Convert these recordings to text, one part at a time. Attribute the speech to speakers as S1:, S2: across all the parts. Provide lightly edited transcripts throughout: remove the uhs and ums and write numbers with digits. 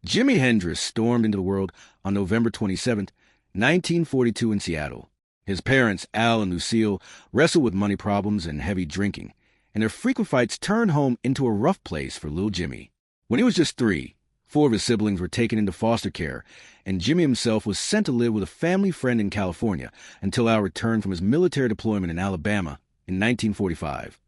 S1: Jimi Hendrix stormed into the world on November 27, 1942 in Seattle. His parents, Al and Lucille, wrestled with money problems and heavy drinking, and their frequent fights turned home into a rough place for little Jimmy. When he was just 3, 4 of his siblings were taken into foster care, and Jimmy himself was sent to live with a family friend in California until Al returned from his military deployment in Alabama in 1945,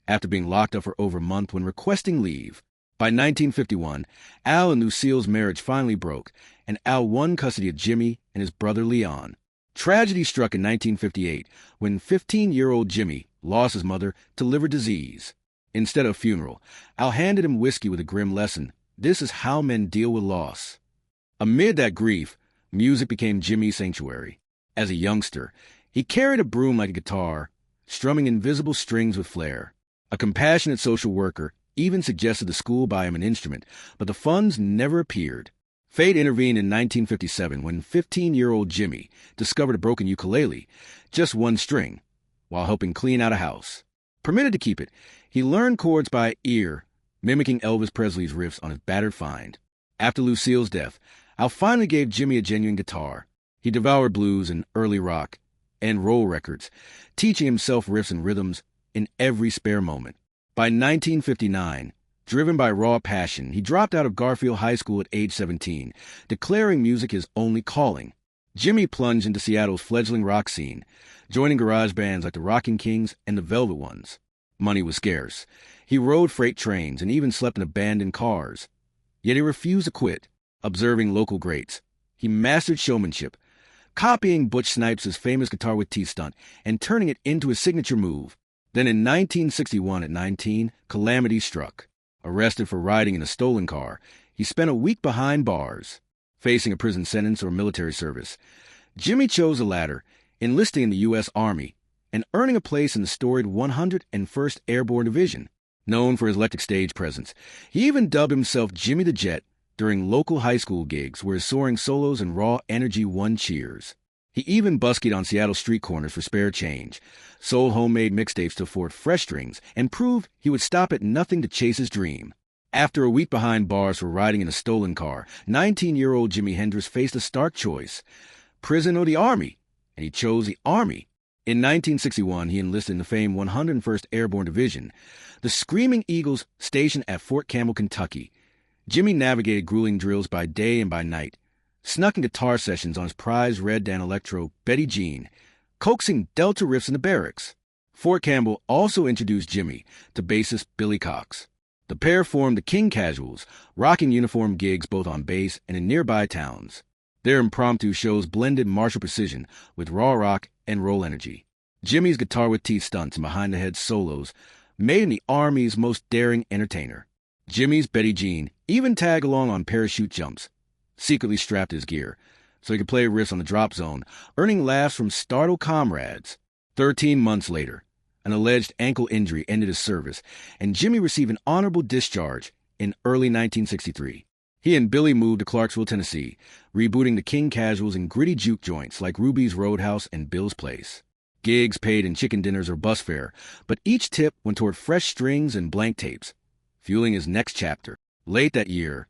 S1: after being locked up for over a month when requesting leave. By 1951, Al and Lucille's marriage finally broke, and Al won custody of Jimmy and his brother Leon. Tragedy struck in 1958 when 15-year-old Jimmy lost his mother to liver disease. Instead of a funeral, Al handed him whiskey with a grim lesson: this is how men deal with loss. Amid that grief, music became Jimmy's sanctuary. As a youngster, he carried a broom like a guitar, strumming invisible strings with flair. A compassionate social worker even suggested the school buy him an instrument, but the funds never appeared. Fate intervened in 1957 when 15-year-old Jimmy discovered a broken ukulele, just one string, while helping clean out a house. Permitted to keep it, he learned chords by ear, mimicking Elvis Presley's riffs on his battered find. After Lucille's death, Al finally gave Jimmy a genuine guitar. He devoured blues and early rock and roll records, teaching himself riffs and rhythms in every spare moment. By 1959, driven by raw passion, he dropped out of Garfield High School at age 17, declaring music his only calling. Jimmy plunged into Seattle's fledgling rock scene, joining garage bands like the Rocking Kings and the Velvet Ones. Money was scarce. He rode freight trains and even slept in abandoned cars. Yet he refused to quit, observing local greats. He mastered showmanship, copying Butch Snipes' famous guitar with teeth stunt and turning it into his signature move. Then in 1961 at 19, calamity struck. Arrested for riding in a stolen car, he spent a week behind bars, facing a prison sentence or military service. Jimmy chose the latter, enlisting in the U.S. Army and earning a place in the storied 101st Airborne Division. Known for his electric stage presence, he even dubbed himself Jimmy the Jet during local high school gigs where his soaring solos and raw energy won cheers. He even buskied on Seattle street corners for spare change, sold homemade mixtapes to afford fresh strings, and proved he would stop at nothing to chase his dream. After a week behind bars for riding in a stolen car, 19-year-old Jimi Hendrix faced a stark choice: prison or the Army, and he chose the Army. In 1961, he enlisted in the famed 101st Airborne Division, the Screaming Eagles stationed at Fort Campbell, Kentucky. Jimmy navigated grueling drills by day and by night, snuck in guitar sessions on his prized red Dan Electro Betty Jean, coaxing Delta riffs in the barracks. Fort Campbell also introduced Jimmy to bassist Billy Cox. The pair formed the King Casuals, rocking uniform gigs both on bass and in nearby towns. Their impromptu shows blended martial precision with raw rock and roll energy. Jimmy's guitar with teeth stunts and behind-the-head solos made him the Army's most daring entertainer. Jimmy's Betty Jean even tagged along on parachute jumps, secretly strapped his gear, so he could play riffs on the drop zone, earning laughs from startled comrades. 13 months later, an alleged ankle injury ended his service, and Jimmy received an honorable discharge in early 1963. He and Billy moved to Clarksville, Tennessee, rebooting the King Casuals in gritty juke joints like Ruby's Roadhouse and Bill's Place. Gigs paid in chicken dinners or bus fare, but each tip went toward fresh strings and blank tapes, fueling his next chapter. Late that year,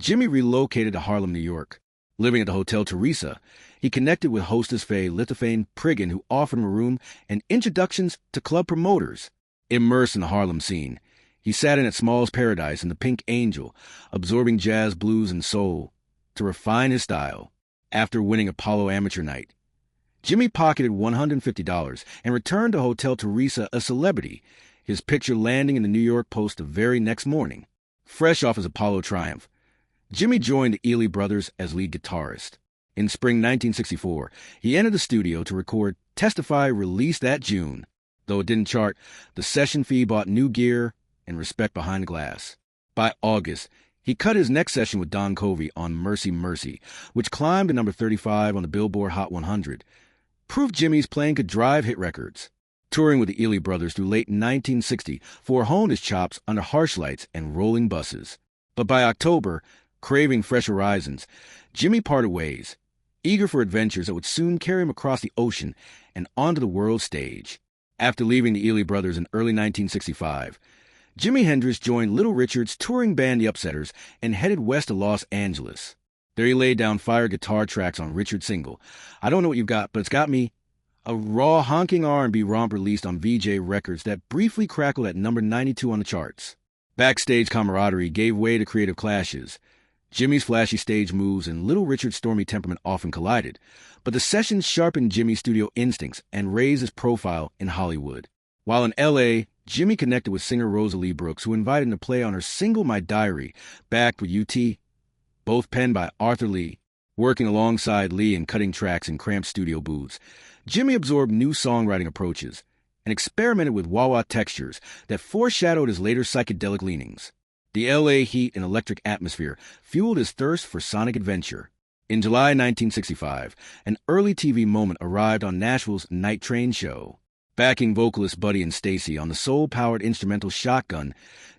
S1: Jimmy relocated to Harlem, New York. Living at the Hotel Teresa, he connected with hostess Faye Lithafane Priggin, who offered him a room and introductions to club promoters. Immersed in the Harlem scene, he sat in at Small's Paradise and the Pink Angel, absorbing jazz, blues, and soul to refine his style. After winning Apollo Amateur Night, Jimmy pocketed $150 and returned to Hotel Teresa a celebrity, his picture landing in the New York Post the very next morning. Fresh off his Apollo triumph, Jimmy joined the Ely Brothers as lead guitarist. In spring 1964, he entered the studio to record Testify, released that June. Though it didn't chart, the session fee bought new gear and respect behind the glass. By August, he cut his next session with Don Covey on Mercy Mercy, which climbed to number 35 on the Billboard Hot 100. Proof Jimmy's playing could drive hit records. Touring with the Ely Brothers through late 1960, honed his chops under harsh lights and rolling buses. But by October, craving fresh horizons, Jimmy parted ways, eager for adventures that would soon carry him across the ocean and onto the world stage. After leaving the Ely Brothers in early 1965, Jimi Hendrix joined Little Richard's touring band The Upsetters and headed west to Los Angeles. There he laid down fire guitar tracks on Richard's single, I Don't Know What You've Got, But It's Got Me, a raw, honking R&B romp released on VJ Records that briefly crackled at number 92 on the charts. Backstage camaraderie gave way to creative clashes. Jimmy's flashy stage moves and Little Richard's stormy temperament often collided, but the sessions sharpened Jimmy's studio instincts and raised his profile in Hollywood. While in L.A., Jimmy connected with singer Rosalie Brooks, who invited him to play on her single My Diary, backed with UT, both penned by Arthur Lee. Working alongside Lee and cutting tracks in cramped studio booths, Jimmy absorbed new songwriting approaches and experimented with wah-wah textures that foreshadowed his later psychedelic leanings. The L.A. heat and electric atmosphere fueled his thirst for sonic adventure. In July 1965, an early TV moment arrived on Nashville's Night Train show. Backing vocalist Buddy and Stacy on the soul-powered instrumental Shotgun,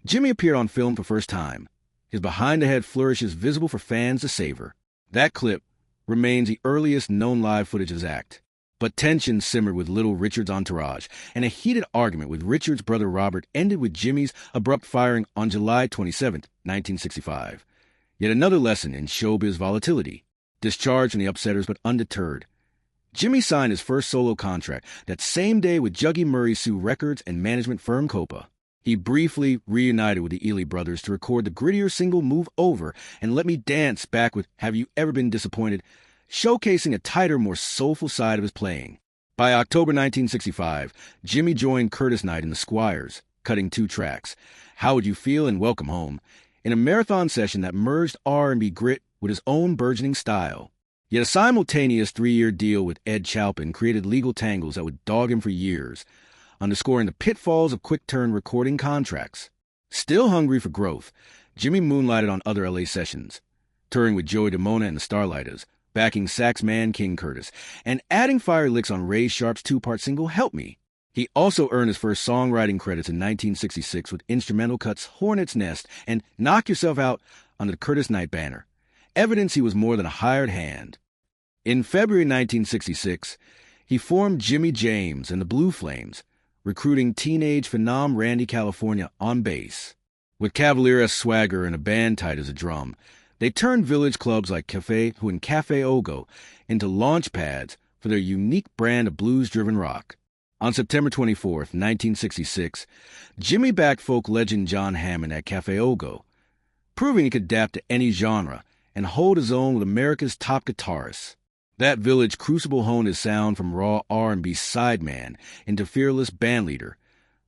S1: Jimmy appeared on film for first time, his behind-the-head flourishes visible for fans to savor. That clip remains the earliest known live footage of his act. But tension simmered with Little Richard's entourage, and a heated argument with Richard's brother Robert ended with Jimmy's abrupt firing on July 27, 1965. Yet another lesson in showbiz volatility. Discharged from the Upsetters but undeterred, Jimmy signed his first solo contract that same day with Juggy Murray Sue Records and management firm Copa. He briefly reunited with the Ely brothers to record the grittier single Move Over and Let Me Dance back with Have You Ever Been Disappointed, showcasing a tighter, more soulful side of his playing. By October 1965, Jimmy joined Curtis Knight and the Squires, cutting 2 tracks, How Would You Feel and Welcome Home, in a marathon session that merged R&B grit with his own burgeoning style. Yet a simultaneous 3-year deal with Ed Chalpin created legal tangles that would dog him for years, underscoring the pitfalls of quick-turn recording contracts. Still hungry for growth, Jimmy moonlighted on other LA sessions, touring with Joey DeMona and the Starlighters, backing sax man King Curtis, and adding fire licks on Ray Sharp's 2-part single Help Me. He also earned his first songwriting credits in 1966 with instrumental cuts Hornet's Nest and Knock Yourself Out under the Curtis Knight banner, evidence he was more than a hired hand. In February 1966, he formed Jimmy James and the Blue Flames, recruiting teenage phenom Randy California on bass. With Cavalier-esque swagger and a band tight as a drum, they turned village clubs like Cafe Who and Cafe Ogo into launch pads for their unique brand of blues-driven rock. On September 24, 1966, Jimmy backed folk legend John Hammond at Cafe Ogo, proving he could adapt to any genre and hold his own with America's top guitarists. That village crucible honed his sound from raw R&B sideman into fearless bandleader,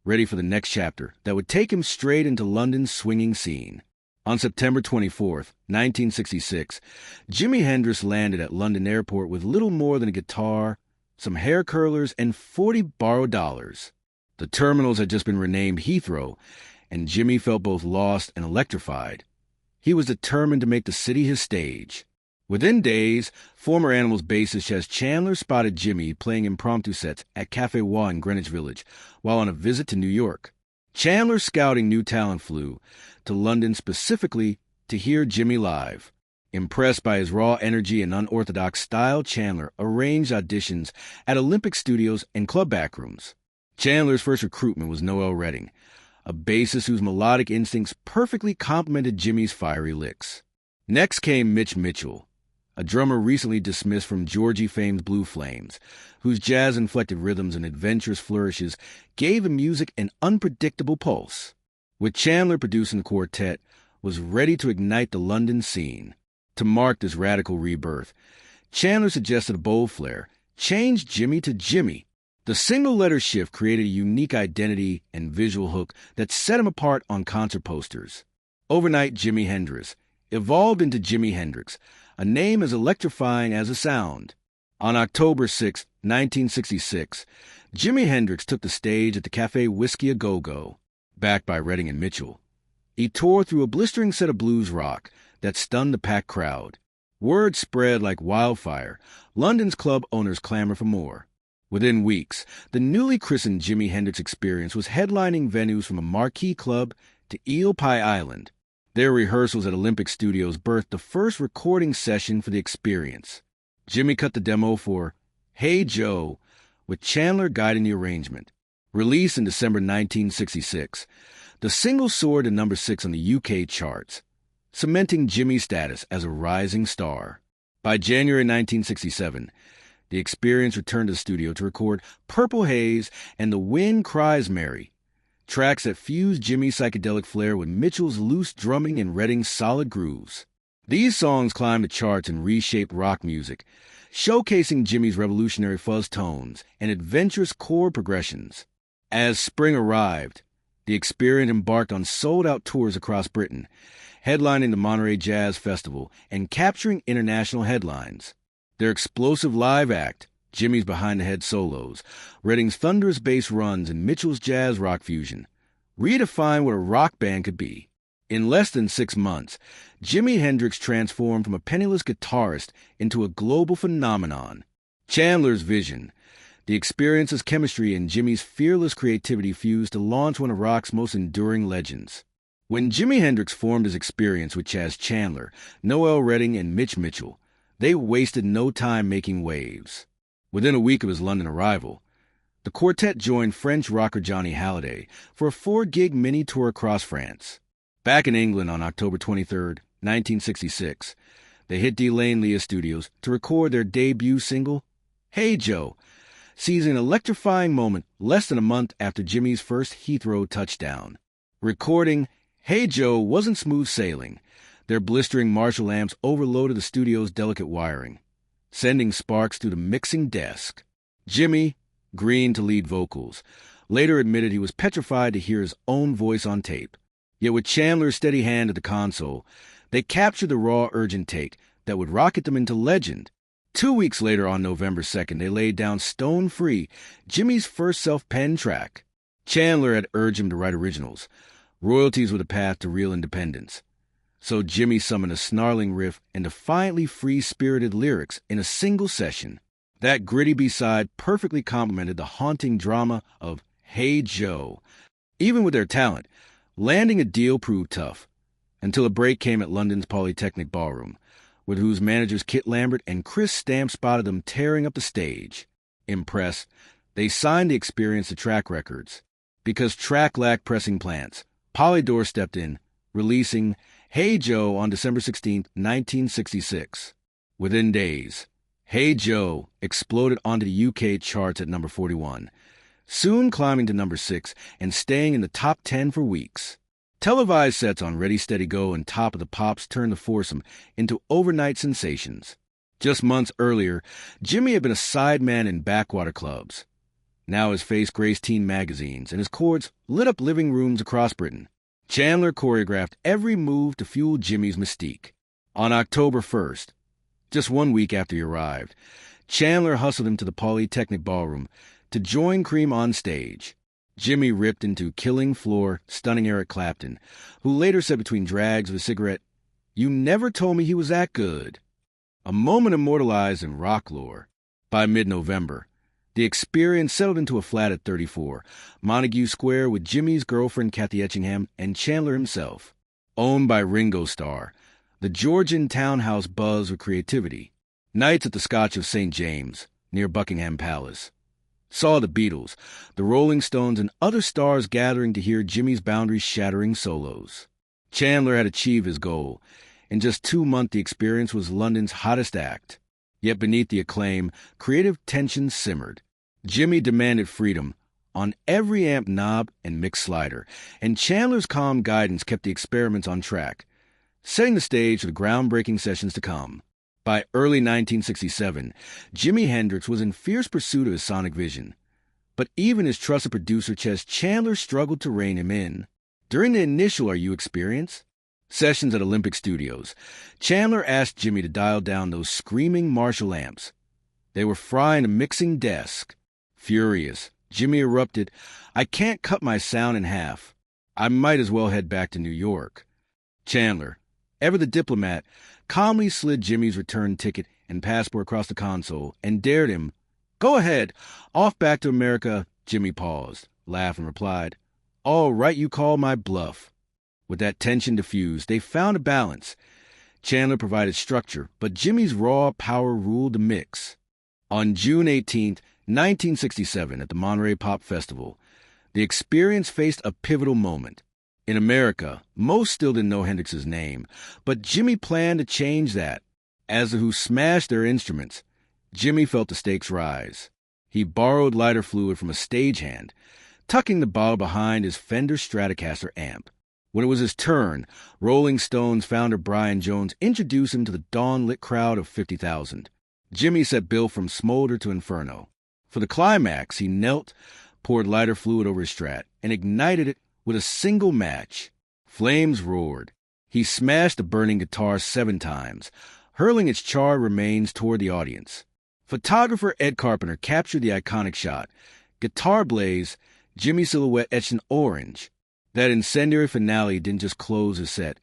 S1: ready for the next chapter that would take him straight into London's swinging scene. On September 24, 1966, Jimi Hendrix landed at London Airport with little more than a guitar, some hair curlers, and 40 borrowed dollars. The terminals had just been renamed Heathrow, and Jimmy felt both lost and electrified. He was determined to make the city his stage. Within days, former Animals bassist Ches Chandler spotted Jimmy playing impromptu sets at Cafe Wa in Greenwich Village while on a visit to New York. Chandler's scouting new talent flew to London specifically to hear Jimmy live. Impressed by his raw energy and unorthodox style, Chandler arranged auditions at Olympic Studios and club backrooms. Chandler's first recruitment was Noel Redding, a bassist whose melodic instincts perfectly complemented Jimmy's fiery licks. Next came Mitch Mitchell, a drummer recently dismissed from Georgie fame's Blue Flames, whose jazz-inflected rhythms and adventurous flourishes gave the music an unpredictable pulse. With Chandler producing the quartet, was ready to ignite the London scene. To mark this radical rebirth, Chandler suggested a bold flair, changed Jimmy to Jimmy. The single-letter shift created a unique identity and visual hook that set him apart on concert posters. Overnight, Jimi Hendrix evolved into Jimi Hendrix, a name as electrifying as a sound. On October 6, 1966, Jimi Hendrix took the stage at the Cafe Whiskey A Go-Go, backed by Redding and Mitchell. He tore through a blistering set of blues rock that stunned the packed crowd. Word spread like wildfire. London's club owners clamored for more. Within weeks, the newly christened Jimi Hendrix Experience was headlining venues from a marquee club to Eel Pie Island. Their rehearsals at Olympic Studios birthed the first recording session for the Experience. Jimmy cut the demo for Hey Joe, with Chandler guiding the arrangement. Released in December 1966, The single soared to number 6 on the UK charts, cementing Jimi's status as a rising star. By January 1967, the Experience returned to the studio to record Purple Haze and The Wind Cries Mary, tracks that fused Jimi's psychedelic flair with Mitchell's loose drumming and Redding's solid grooves. These songs climbed the charts and reshaped rock music, showcasing Jimi's revolutionary fuzz tones and adventurous chord progressions. As spring arrived, the Experience embarked on sold-out tours across Britain, headlining the Monterey Jazz Festival and capturing international headlines. Their explosive live act, Jimi's behind-the-head solos, Redding's thunderous bass runs, and Mitchell's jazz rock fusion, redefined what a rock band could be. In less than 6 months, Jimi Hendrix transformed from a penniless guitarist into a global phenomenon. Chandler's vision, the Experience's chemistry, and Jimi's fearless creativity fused to launch one of rock's most enduring legends. When Jimi Hendrix formed his Experience with Chas Chandler, Noel Redding, and Mitch Mitchell, they wasted no time making waves. Within a week of his London arrival, the quartet joined French rocker Johnny Hallyday for a 4-gig mini-tour across France. Back in England on October 23, 1966, they hit Delane Lea Studios to record their debut single, Hey Joe, seizing an electrifying moment less than a month after Jimi's first Heathrow touchdown. Recording Hey Joe wasn't smooth sailing. Their blistering Marshall amps overloaded the studio's delicate wiring, sending sparks through the mixing desk. Jimi, green to lead vocals, later admitted he was petrified to hear his own voice on tape. Yet with Chandler's steady hand at the console, they captured the raw, urgent take that would rocket them into legend. 2 weeks later, on November 2nd, they laid down Stone Free, Jimi's first self-penned track. Chandler had urged him to write originals. Royalties were the path to real independence. So Jimi summoned a snarling riff and defiantly free-spirited lyrics in a single session. That gritty B-side perfectly complemented the haunting drama of Hey Joe. Even with their talent, landing a deal proved tough, until a break came at London's Polytechnic Ballroom, with whose managers Kit Lambert and Chris Stamp spotted them tearing up the stage. Impressed, they signed the Experience to Track Records. Because Track lacked pressing plants, Polydor stepped in, releasing Hey Joe on December 16, 1966. Within days, Hey Joe exploded onto the UK charts at number 41, soon climbing to number 6 and staying in the top 10 for weeks. Televised sets on Ready, Steady, Go and Top of the Pops turned the foursome into overnight sensations. Just months earlier, Jimi had been a sideman in backwater clubs. Now his face graced teen magazines and his chords lit up living rooms across Britain. Chandler choreographed every move to fuel Jimi's mystique. On October 1st, just 1 week after he arrived, Chandler hustled him to the Polytechnic Ballroom to join Cream on stage. Jimi ripped into Killing Floor, stunning Eric Clapton, who later said between drags of a cigarette, "You never told me he was that good." A moment immortalized in rock lore. By mid-November, the Experience settled into a flat at 34, Montague Square, with Jimi's girlfriend Kathy Etchingham and Chandler himself. Owned by Ringo Starr, the Georgian townhouse buzzed with creativity. Nights at the Scotch of St. James, near Buckingham Palace, saw the Beatles, the Rolling Stones, and other stars gathering to hear Jimi's boundary-shattering solos. Chandler had achieved his goal. In just 2 months, the Experience was London's hottest act. Yet beneath the acclaim, creative tension simmered. Jimi demanded freedom on every amp knob and mix slider, and Chandler's calm guidance kept the experiments on track, setting the stage for the groundbreaking sessions to come. By early 1967, Jimi Hendrix was in fierce pursuit of his sonic vision. But even his trusted producer Chas Chandler struggled to rein him in. During the initial Are You Experience sessions at Olympic Studios, Chandler asked Jimi to dial down those screaming Marshall amps. They were frying the mixing desk. Furious, Jimi erupted, "I can't cut my sound in half. I might as well head back to New York." Chandler, ever the diplomat, calmly slid Jimi's return ticket and passport across the console and dared him, "Go ahead, off back to America." Jimi paused, laughed, and replied, "All right, you call my bluff." With that tension diffused, they found a balance. Chandler provided structure, but Jimi's raw power ruled the mix. On June 18, 1967, at the Monterey Pop Festival, the Experience faced a pivotal moment. In America, most still didn't know Hendrix's name, but Jimi planned to change that. As the Who smashed their instruments, Jimi felt the stakes rise. He borrowed lighter fluid from a stagehand, tucking the bottle behind his Fender Stratocaster amp. When it was his turn, Rolling Stones founder Brian Jones introduced him to the dawn-lit crowd of 50,000. Jimi set Bill from Smolder to Inferno. For the climax, he knelt, poured lighter fluid over his Strat, and ignited it with a single match. Flames roared. He smashed the burning guitar 7 times, hurling its charred remains toward the audience. Photographer Ed Carpenter captured the iconic shot. Guitar blaze, Jimi's silhouette etched in orange. That incendiary finale didn't just close his set.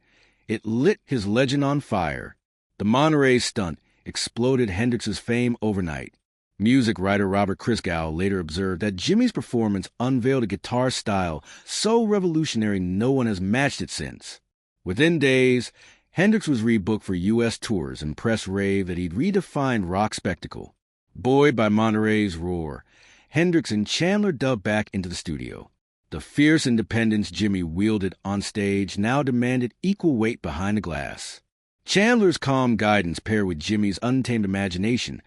S1: It lit his legend on fire. The Monterey stunt exploded Hendrix's fame overnight. Music writer Robert Christgau later observed that Jimi's performance unveiled a guitar style so revolutionary no one has matched it since. Within days, Hendrix was rebooked for U.S. tours and press raved that he'd redefined rock spectacle. Buoyed by Monterey's roar, Hendrix and Chandler dubbed back into the studio. The fierce independence Jimi wielded on stage now demanded equal weight behind the glass. Chandler's calm guidance paired with Jimi's untamed imagination,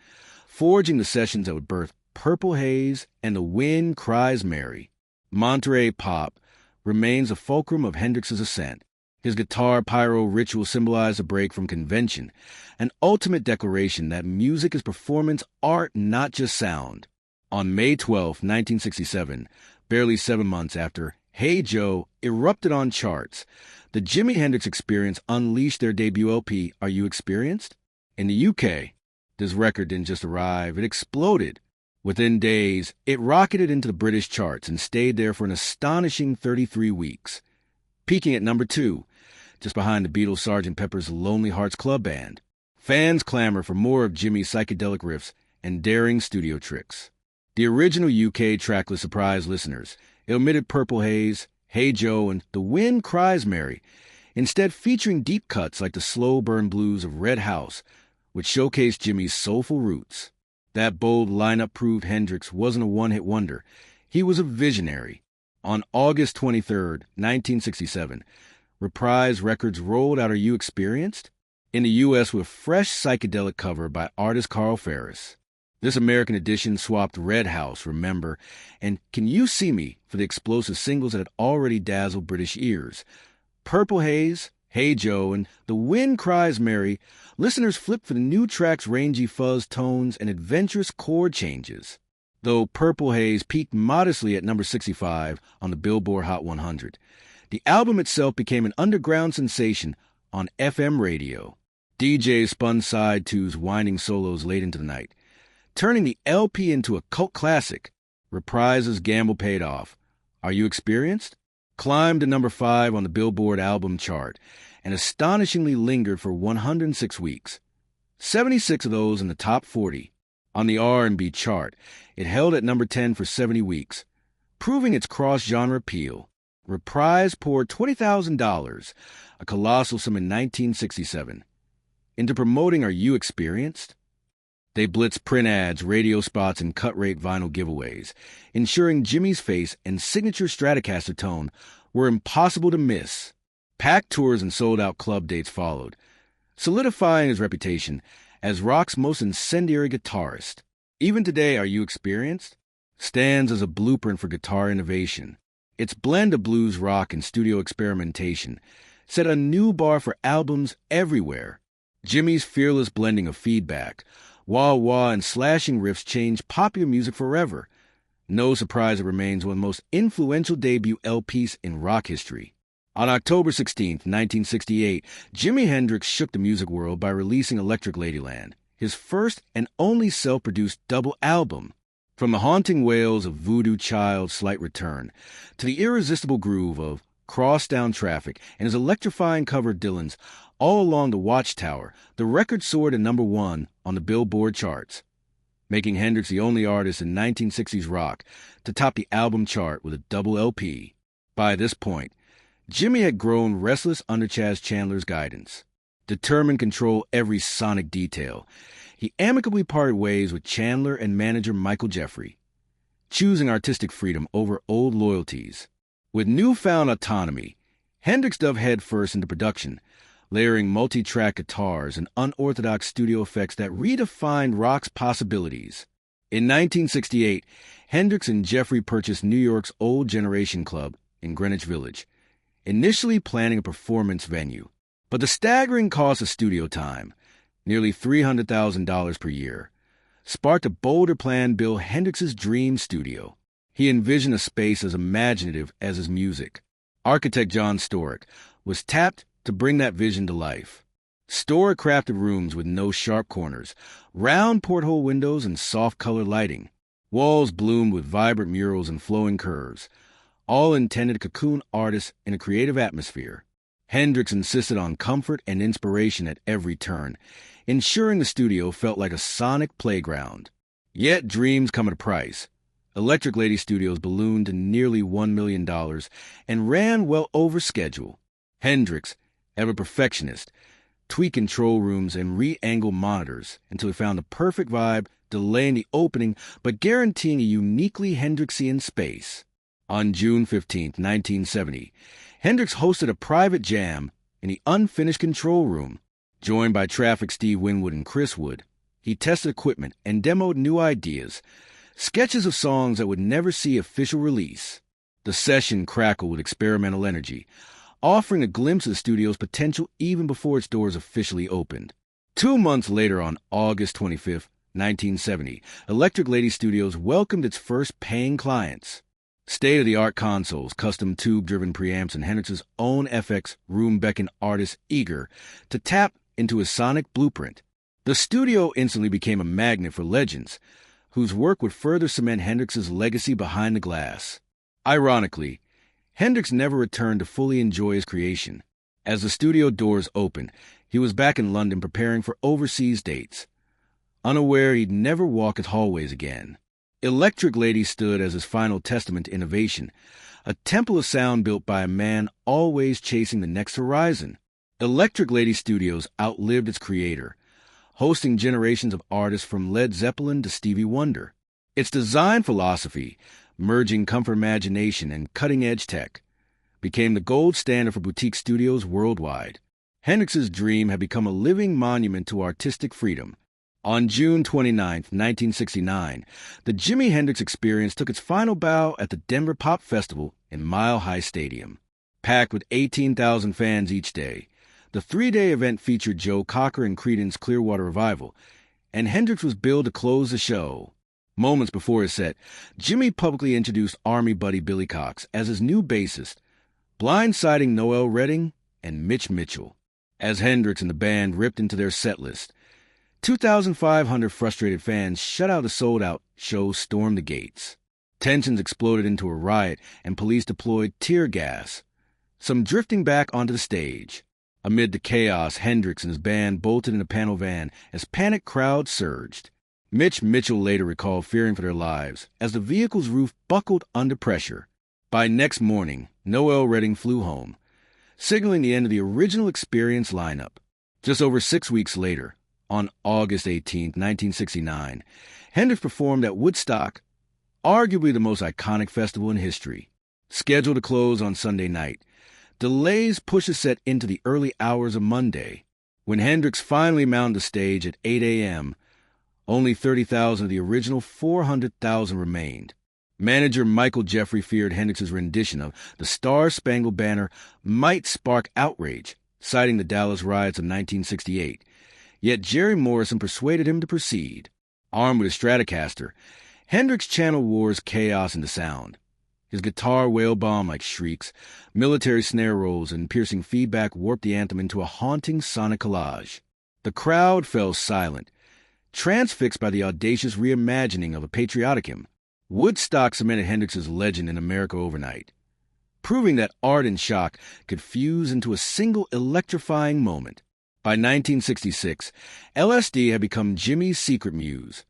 S1: forging the sessions that would birth Purple Haze and The Wind Cries Mary. Monterey Pop remains a fulcrum of Hendrix's ascent. His guitar pyro ritual symbolized a break from convention, an ultimate declaration that music is performance art, not just sound. On May 12, 1967, barely 7 months after Hey Joe erupted on charts, the Jimi Hendrix Experience unleashed their debut LP, Are You Experienced? In the UK, this record didn't just arrive, it exploded. Within days, it rocketed into the British charts and stayed there for an astonishing 33 weeks, peaking at number 2, just behind the Beatles' Sgt. Pepper's Lonely Hearts Club Band. Fans clamor for more of Jimi's psychedelic riffs and daring studio tricks. The original UK tracklist surprised listeners. It omitted Purple Haze, Hey Joe, and The Wind Cries Mary, instead featuring deep cuts like the slow burn blues of Red House, which showcased Jimi's soulful roots. That bold lineup proved Hendrix wasn't a one-hit wonder. He was a visionary. On August 23, 1967, Reprise Records rolled out Are You Experienced? In the U.S. with a fresh psychedelic cover by artist Carl Ferris. This American edition swapped Red House, Remember, and Can You See Me for the explosive singles that had already dazzled British ears. Purple Haze, Hey Joe, and The Wind Cries Mary, listeners flipped for the new track's rangy fuzz tones and adventurous chord changes. Though Purple Haze peaked modestly at number 65 on the Billboard Hot 100, the album itself became an underground sensation on FM radio. DJs spun side twos winding solos late into the night, turning the LP into a cult classic. Reprise's gamble paid off. Are You Experienced? Climbed to number 5 on the Billboard album chart and astonishingly lingered for 106 weeks. 76 of those in the top 40. On the R&B chart, it held at number 10 for 70 weeks, proving its cross-genre appeal. Reprise poured $20,000, a colossal sum in 1967, into promoting Are You Experienced? They blitzed print ads, radio spots, and cut-rate vinyl giveaways, ensuring Jimi's face and signature Stratocaster tone were impossible to miss. Packed tours and sold-out club dates followed, solidifying his reputation as rock's most incendiary guitarist. Even today, Are You Experienced? Stands as a blueprint for guitar innovation. Its blend of blues rock and studio experimentation set a new bar for albums everywhere. Jimi's fearless blending of feedback, wah-wah, and slashing riffs changed popular music forever. No surprise it remains one of the most influential debut LPs in rock history. On October 16, 1968, Jimi Hendrix shook the music world by releasing Electric Ladyland, his first and only self-produced double album. From the haunting wails of Voodoo Child's Slight Return to the irresistible groove of Crosstown Traffic and his electrifying cover of Dylan's All Along the Watchtower, the record soared to number 1 on the Billboard charts, making Hendrix the only artist in 1960s rock to top the album chart with a double LP. By this point, Jimi had grown restless under Chaz Chandler's guidance. Determined to control every sonic detail, he amicably parted ways with Chandler and manager Michael Jeffrey, choosing artistic freedom over old loyalties. With newfound autonomy, Hendrix dove headfirst into production, layering multi-track guitars and unorthodox studio effects that redefined rock's possibilities. In 1968, Hendrix and Jeffrey purchased New York's Old Generation Club in Greenwich Village, initially planning a performance venue. But the staggering cost of studio time, nearly $300,000 per year, sparked a bolder plan to build Hendrix's dream studio. He envisioned a space as imaginative as his music. Architect John Storick was tapped to bring that vision to life. Storick crafted rooms with no sharp corners, round porthole windows, and soft-colored lighting. Walls bloomed with vibrant murals and flowing curves, all intended to cocoon artists in a creative atmosphere. Hendrix insisted on comfort and inspiration at every turn, ensuring the studio felt like a sonic playground. Yet dreams come at a price. Electric Lady Studios ballooned to nearly $1 million and ran well over schedule. Hendrix, ever perfectionist, tweaked control rooms and re-angled monitors until he found the perfect vibe, delaying the opening but guaranteeing a uniquely Hendrixian space. On June 15, 1970, Hendrix hosted a private jam in the unfinished control room. Joined by Traffic Steve Winwood and Chris Wood, he tested equipment and demoed new ideas, sketches of songs that would never see official release. The session crackled with experimental energy, offering a glimpse of the studio's potential even before its doors officially opened. 2 months later, on August 25, 1970, Electric Lady Studios welcomed its first paying clients. State-of-the-art consoles, custom tube-driven preamps, and Hendrix's own FX room beckoned artists eager to tap into his sonic blueprint. The studio instantly became a magnet for legends, whose work would further cement Hendrix's legacy behind the glass. Ironically, Hendrix never returned to fully enjoy his creation. As the studio doors opened, he was back in London preparing for overseas dates, unaware he'd never walk its hallways again. Electric Lady stood as his final testament to innovation, a temple of sound built by a man always chasing the next horizon. Electric Lady Studios outlived its creator, hosting generations of artists from Led Zeppelin to Stevie Wonder. Its design philosophy, merging comfort imagination and cutting-edge tech, became the gold standard for boutique studios worldwide. Hendrix's dream had become a living monument to artistic freedom. On June 29, 1969, the Jimi Hendrix Experience took its final bow at the Denver Pop Festival in Mile High Stadium. Packed with 18,000 fans each day, the 3-day event featured Joe Cocker and Creedence Clearwater Revival, and Hendrix was billed to close the show. Moments before his set, Jimmy publicly introduced Army buddy Billy Cox as his new bassist, blindsiding Noel Redding and Mitch Mitchell. As Hendrix and the band ripped into their set list, 2,500 frustrated fans shut out the sold-out show stormed the gates. Tensions exploded into a riot, and police deployed tear gas, some drifting back onto the stage. Amid the chaos, Hendrix and his band bolted in a panel van as panicked crowds surged. Mitch Mitchell later recalled fearing for their lives as the vehicle's roof buckled under pressure. By next morning, Noel Redding flew home, signaling the end of the original Experience lineup. Just over 6 weeks later, on August 18, 1969, Hendrix performed at Woodstock, arguably the most iconic festival in history. Scheduled to close on Sunday night, delays pushed the set into the early hours of Monday. When Hendrix finally mounted the stage at 8 a.m., only 30,000 of the original 400,000 remained. Manager Michael Jeffrey feared Hendrix's rendition of the Star-Spangled Banner might spark outrage, citing the Dallas riots of 1968. Yet Jerry Morrison persuaded him to proceed. Armed with a Stratocaster, Hendrix channeled war's chaos into sound. His guitar wail-bombed like shrieks, military snare rolls and piercing feedback warped the anthem into a haunting sonic collage. The crowd fell silent, transfixed by the audacious reimagining of a patriotic hymn. Woodstock cemented Hendrix's legend in America overnight, proving that art and shock could fuse into a single electrifying moment. By 1966, LSD had become Jimmy's secret muse,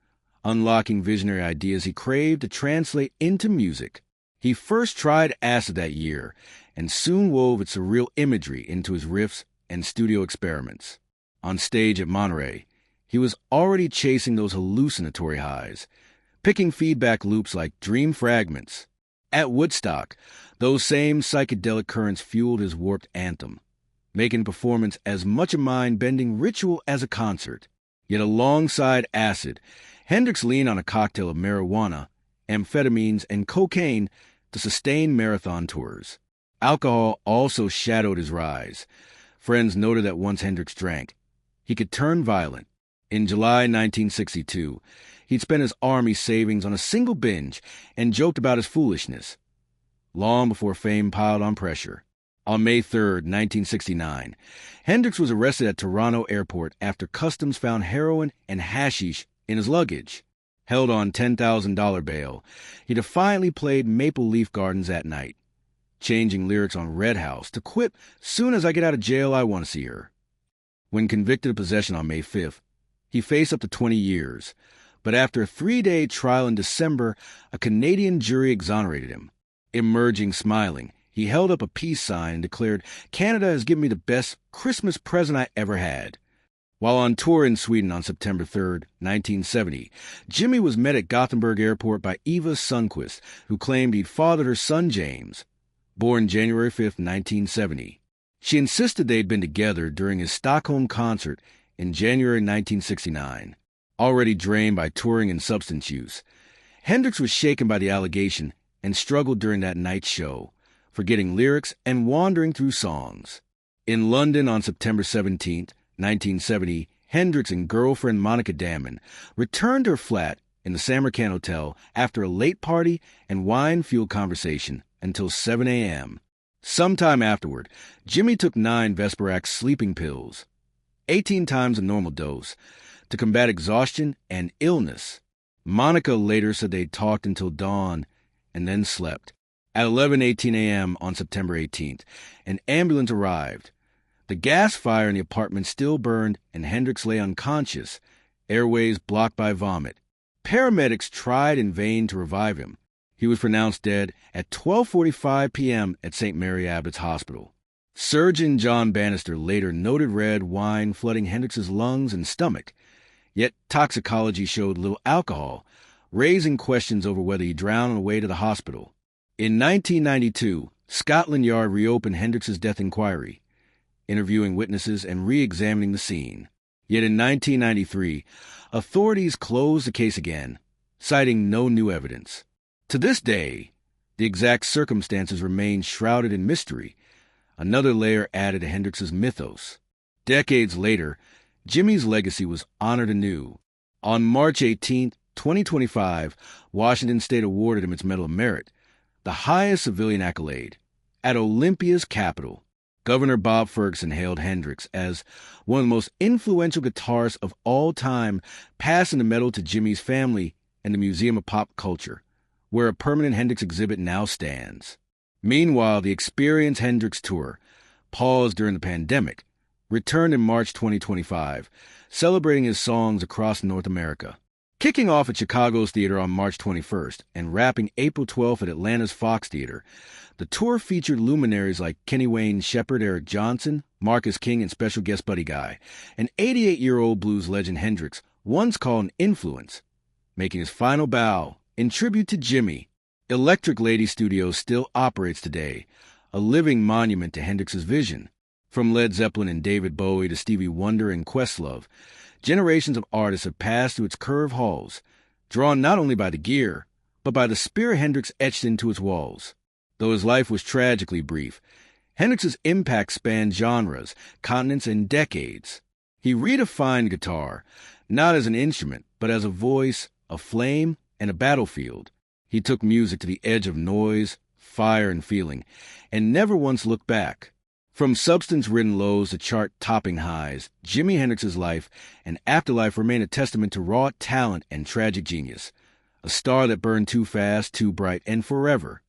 S1: unlocking visionary ideas he craved to translate into music. He first tried acid that year, and soon wove its surreal imagery into his riffs and studio experiments. On stage at Monterey, he was already chasing those hallucinatory highs, picking feedback loops like dream fragments. At Woodstock, those same psychedelic currents fueled his warped anthem, making performance as much a mind-bending ritual as a concert. Yet alongside acid, Hendrix leaned on a cocktail of marijuana, amphetamines, and cocaine to sustain marathon tours. Alcohol also shadowed his rise. Friends noted that once Hendrix drank, he could turn violent. In July 1962, he'd spent his army savings on a single binge and joked about his foolishness, long before fame piled on pressure. On May 3, 1969, Hendrix was arrested at Toronto Airport after customs found heroin and hashish in his luggage. Held on $10,000 bail, he defiantly played Maple Leaf Gardens at night, changing lyrics on Red House to quip, "Soon as I get out of jail, I want to see her." When convicted of possession on May 5th, he faced up to 20 years, but after a 3-day trial in December, a Canadian jury exonerated him. Emerging smiling, he held up a peace sign and declared, "Canada has given me the best Christmas present I ever had." While on tour in Sweden on September 3, 1970, Jimi was met at Gothenburg Airport by Eva Sundquist, who claimed he'd fathered her son James, born January 5, 1970. She insisted they'd been together during his Stockholm concert in January 1969. Already drained by touring and substance use, Hendrix was shaken by the allegation and struggled during that night's show, forgetting lyrics and wandering through songs. In London on September 17, 1970, Hendrix and girlfriend Monica Damon returned to her flat in the Samarkand Hotel after a late party and wine-fueled conversation until 7 a.m. Sometime afterward, Jimi took 9 Vesperax sleeping pills, 18 times the normal dose, to combat exhaustion and illness. Monica later said they'd talked until dawn and then slept. At 11:18 a.m. on September 18th, an ambulance arrived. The gas fire in the apartment still burned, and Hendrix lay unconscious, airways blocked by vomit. Paramedics tried in vain to revive him. He was pronounced dead at 12:45 p.m. at St. Mary Abbott's Hospital. Surgeon John Bannister later noted red wine flooding Hendrix's lungs and stomach, yet toxicology showed little alcohol, raising questions over whether he drowned on the way to the hospital. In 1992, Scotland Yard reopened Hendrix's death inquiry, interviewing witnesses and re-examining the scene. Yet in 1993, authorities closed the case again, citing no new evidence. To this day, the exact circumstances remain shrouded in mystery, another layer added to Hendrix's mythos. Decades later, Jimi's legacy was honored anew. On March 18, 2025, Washington State awarded him its Medal of Merit, the highest civilian accolade. At Olympia's capital, Governor Bob Ferguson hailed Hendrix as one of the most influential guitarists of all time, passing the medal to Jimi's family and the Museum of Pop Culture, where a permanent Hendrix exhibit now stands. Meanwhile, the Experience Hendrix Tour, paused during the pandemic, returned in March 2025, celebrating his songs across North America. Kicking off at Chicago's theater on March 21st and wrapping April 12th at Atlanta's Fox Theater, the tour featured luminaries like Kenny Wayne Shepherd, Eric Johnson, Marcus King, and special guest Buddy Guy, and 88-year-old blues legend Hendrix, once called an influence, making his final bow in tribute to Jimi. Electric Lady Studios still operates today, a living monument to Hendrix's vision. From Led Zeppelin and David Bowie to Stevie Wonder and Questlove, generations of artists have passed through its curved halls, drawn not only by the gear, but by the spirit Hendrix etched into its walls. Though his life was tragically brief, Hendrix's impact spanned genres, continents, and decades. He redefined guitar, not as an instrument, but as a voice, a flame, and a battlefield. He took music to the edge of noise, fire, and feeling, and never once looked back. From substance-ridden lows to chart-topping highs, Jimi Hendrix's life and afterlife remain a testament to raw talent and tragic genius, a star that burned too fast, too bright, and forever.